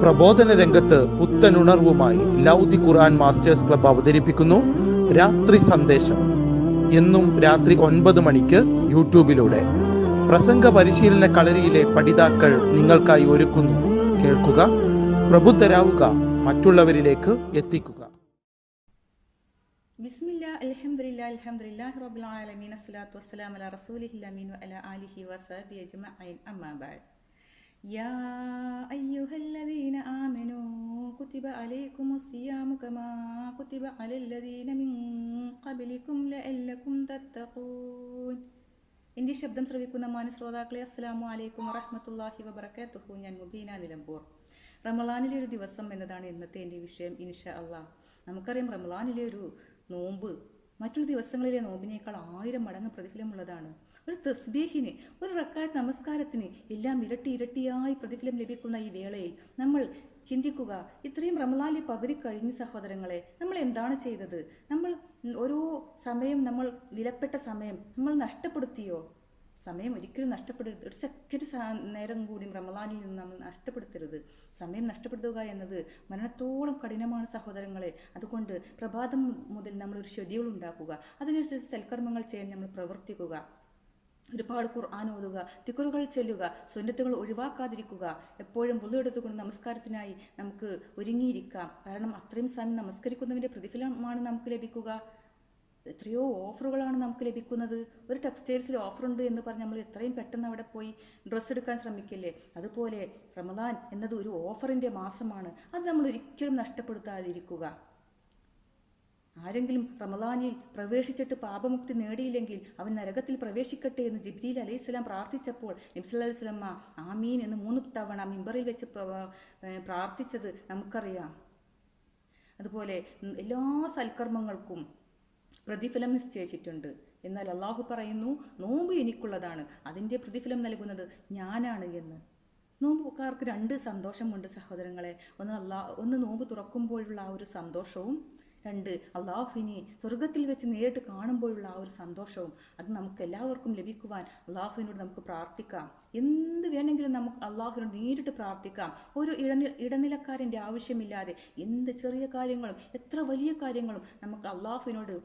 പ്രബോധന രംഗത്ത് പുത്തനുണർവുമായി ലൗദി ഖുർആൻ masters club അവതരിപ്പിക്കുന്നു രാത്രി സന്ദേശം. എന്നും രാത്രി 9 മണിക്ക് യൂട്യൂബിലൂടെ പ്രസംഗ പരിശീലന കളരിയിലെ പഠിതാക്കൾ നിങ്ങൾക്കായി ഒരുക്കുന്നു. കേൾക്കുക, പ്രബുദ്ധരാവുക, മറ്റുള്ളവരിലേക്ക് എത്തിക്കുക. ബിസ്മില്ലാ അൽഹംദുലില്ലാഹി റബ്ബിൽ ആലമീൻ അസ്സലാത്തു വസ്സലാമു അലാ റസൂലിഹിൽ അമീൻ വഅലാ ആലിഹി വസഹ്ബിഹി അജ്മഈൻ. അമ്മാ ബഅദ്. യാ അയ്യുഹല്ലദീന ആമനൂ കുതിബ അലൈക്കുമുസ് സിയാമു കമാ കുതിബ അലല്ലദീന മിൻ ഖബ്ലികും ലഅല്ലകും തത്തഖൂൻ. എൻ്റെ ശബ്ദം ശ്രവിക്കുന്ന മാന്യ ശ്രോതാക്കളെ, അസ്സലാമു അലൈക്കും വറഹ്മത്തുള്ളാഹി വബറകാതുഹു. ഞാൻ മുബീന നിലമ്പൂർ. റമളാനിലെ ഒരു ദിവസം എന്നതാണ് ഇന്നത്തെ എൻ്റെ വിഷയം, ഇൻഷാ അള്ളാഹ്. നമുക്കറിയാം, റമളാനിലെ ഒരു നോമ്പ് മറ്റുള്ള ദിവസങ്ങളിലെ നോമ്പിനേക്കാൾ 1000 മടങ്ങ് പ്രതിഫലമുള്ളതാണ്. ഒരു തസ്ബീഹിന്, ഒരു റക്അത്ത് നമസ്കാരത്തിന് എല്ലാം ഇരട്ടിയായി പ്രതിഫലം ലഭിക്കുന്ന ഈ വേളയിൽ നമ്മൾ ചിന്തിക്കുക, ഇത്രയും റമളാനിലെ പകുതി കഴിഞ്ഞ സഹോദരങ്ങളെ, നമ്മൾ എന്താണ് ചെയ്തത്? നമ്മൾ ഓരോ സമയം, നമ്മൾ വിലപ്പെട്ട സമയം നമ്മൾ നഷ്ടപ്പെടുത്തിയോ? സമയം ഒരിക്കലും നഷ്ടപ്പെടരുത്. ഒരു സെക്കൻഡ് നേരം കൂടി റമളാനിൽ നിന്ന് നമ്മൾ നഷ്ടപ്പെടുത്തരുത്. സമയം നഷ്ടപ്പെടുത്തുക എന്നത് മരണത്തോളം കഠിനമാണ് സഹോദരങ്ങളെ. അതുകൊണ്ട് പ്രഭാതം മുതൽ നമ്മളൊരു ഷെഡ്യൂൾ ഉണ്ടാക്കുക, അതിനനുസരിച്ച് സൽക്കർമ്മങ്ങൾ ചെയ്യാൻ നമ്മൾ പ്രവർത്തിക്കുക. ഒരുപാട് ഖുർആൻ ഓതുക, ദിക്റുകൾ ചൊല്ലുക, സുന്നത്തുകൾ ഒഴിവാക്കാതിരിക്കുക. എപ്പോഴും വുളു എടുത്തുകൊണ്ട് നമസ്കാരത്തിനായി നമുക്ക് ഒരുങ്ങിയിരിക്കാം. കാരണം അത്രയും സമയം നമസ്കരിക്കുന്നതിൻ്റെ പ്രതിഫലമാണ് നമുക്ക് ലഭിക്കുക. എത്രയോ ഓഫറുകളാണ് നമുക്ക് ലഭിക്കുന്നത്. ഒരു ടെക്സ്റ്റൈൽസിൽ ഓഫറുണ്ട് എന്ന് പറഞ്ഞ് നമ്മൾ എത്രയും പെട്ടെന്ന് അവിടെ പോയി ഡ്രസ്സ് എടുക്കാൻ ശ്രമിക്കില്ലേ? അതുപോലെ റമളാൻ എന്നത് ഒരു ഓഫറിൻ്റെ മാസമാണ്. അത് നമ്മൾ ഒരിക്കലും നഷ്ടപ്പെടുത്താതിരിക്കുക. ആരെങ്കിലും റമളാനിൽ പ്രവേശിച്ചിട്ട് പാപമുക്തി നേടിയില്ലെങ്കിൽ അവൻ നരകത്തിൽ പ്രവേശിക്കട്ടെ എന്ന് ജിബ്രീൽ അലൈഹിസ്സലാം പ്രാർത്ഥിച്ചപ്പോൾ നബി സല്ലല്ലാഹു അലൈഹി വസല്ലം ആമീൻ എന്ന് 3 തവണ മിമ്പറിൽ വെച്ച് പ്രാർത്ഥിച്ചത് നമുക്കറിയാം. അതുപോലെ എല്ലാ സൽക്കർമ്മങ്ങൾക്കും പ്രതിഫലം നിശ്ചയിച്ചിട്ടുണ്ട്. എന്നാൽ അള്ളാഹു പറയുന്നു, നോമ്പ് എനിക്കുള്ളതാണ്, അതിൻ്റെ പ്രതിഫലം നൽകുന്നത് ഞാനാണ് എന്ന്. നോമ്പുകാർക്ക് 2 സന്തോഷമുണ്ട് സഹോദരങ്ങളെ. ഒന്ന് നോമ്പ് തുറക്കുമ്പോഴുള്ള ആ ഒരു സന്തോഷവും, 2 അള്ളാഹുവിനെ സ്വർഗത്തിൽ വെച്ച് നേരിട്ട് കാണുമ്പോഴുള്ള ആ ഒരു സന്തോഷവും. അത് നമുക്ക് എല്ലാവർക്കും ലഭിക്കുവാൻ അള്ളാഹുവിനോട് നമുക്ക് പ്രാർത്ഥിക്കാം. എന്ത് വേണമെങ്കിലും നമുക്ക് അള്ളാഹുവിനോട് നേരിട്ട് പ്രാർത്ഥിക്കാം. ഒരു ഇടനിലക്കാരൻ്റെ ആവശ്യമില്ലാതെ എന്ത് ചെറിയ കാര്യങ്ങളും എത്ര വലിയ കാര്യങ്ങളും നമുക്ക് അള്ളാഹുവിനോട്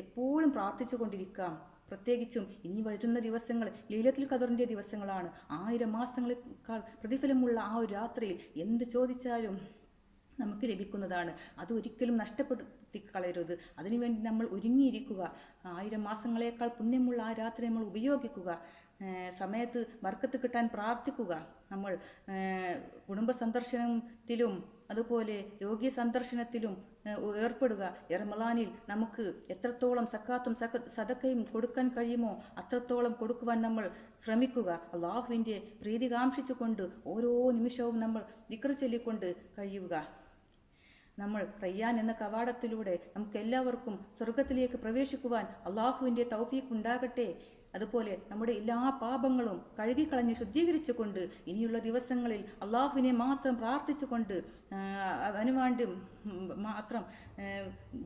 എപ്പോഴും പ്രാർത്ഥിച്ചു കൊണ്ടിരിക്കാം. പ്രത്യേകിച്ചും ഇനി വരുന്ന ദിവസങ്ങൾ ലൈലത്തുൽ ഖദറിൻ്റെ ദിവസങ്ങളാണ്. 1000 മാസങ്ങളേക്കാൾ പ്രതിഫലമുള്ള ആ ഒരു രാത്രിയിൽ എന്ത് ചോദിച്ചാലും നമുക്ക് ലഭിക്കുന്നതാണ്. അത് ഒരിക്കലും നഷ്ടപ്പെടുത്തി കളയരുത്. അതിനുവേണ്ടി നമ്മൾ ഒരുങ്ങിയിരിക്കുക. 1000 മാസങ്ങളേക്കാൾ പുണ്യമുള്ള ആ രാത്രി നമ്മൾ ഉപയോഗിക്കുക. സമയത്ത് ബർക്കത്ത് കിട്ടാൻ പ്രാർത്ഥിക്കുക. നമ്മൾ കുടുംബ സന്ദർശനത്തിലും അതുപോലെ രോഗി സന്ദർശനത്തിലും ഏർപ്പെടുക. റമളാനിൽ നമുക്ക് എത്രത്തോളം സക്കാത്തും സദക്കയും കൊടുക്കാൻ കഴിയുമോ അത്രത്തോളം കൊടുക്കുവാൻ നമ്മൾ ശ്രമിക്കുക. അള്ളാഹുവിൻ്റെ പ്രീതി കാംക്ഷിച്ചുകൊണ്ട് ഓരോ നിമിഷവും നമ്മൾ ദിക്ർ ചൊല്ലിക്കൊണ്ട് കഴിയുക. നമ്മൾ റയ്യാൻ എന്ന കവാടത്തിലൂടെ നമുക്ക് എല്ലാവർക്കും സ്വർഗത്തിലേക്ക് പ്രവേശിക്കുവാൻ അള്ളാഹുവിൻ്റെ തൗഫീഖ് ഉണ്ടാകട്ടെ. അതുപോലെ നമ്മുടെ എല്ലാ പാപങ്ങളും കഴുകിക്കളഞ്ഞ് ശുദ്ധീകരിച്ചുകൊണ്ട് ഇനിയുള്ള ദിവസങ്ങളിൽ അള്ളാഹുവിനെ മാത്രം പ്രാർത്ഥിച്ചുകൊണ്ട് അതിനുവേണ്ടി മാത്രം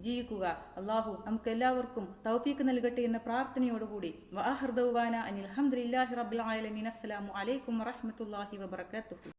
ജീവിക്കുക. അള്ളാഹു നമുക്ക് എല്ലാവർക്കും തൗഫീഖ് നൽകട്ടെ എന്ന പ്രാർത്ഥനയോടുകൂടി വആഖിറു ദഅ്വാനാ അനിൽ ഹംദുലില്ലാഹി റബ്ബിൽ ആലമീൻ. അസ്സലാമു അലൈക്കും വറഹ്മത്തുള്ളാഹി വബറകാതുഹു.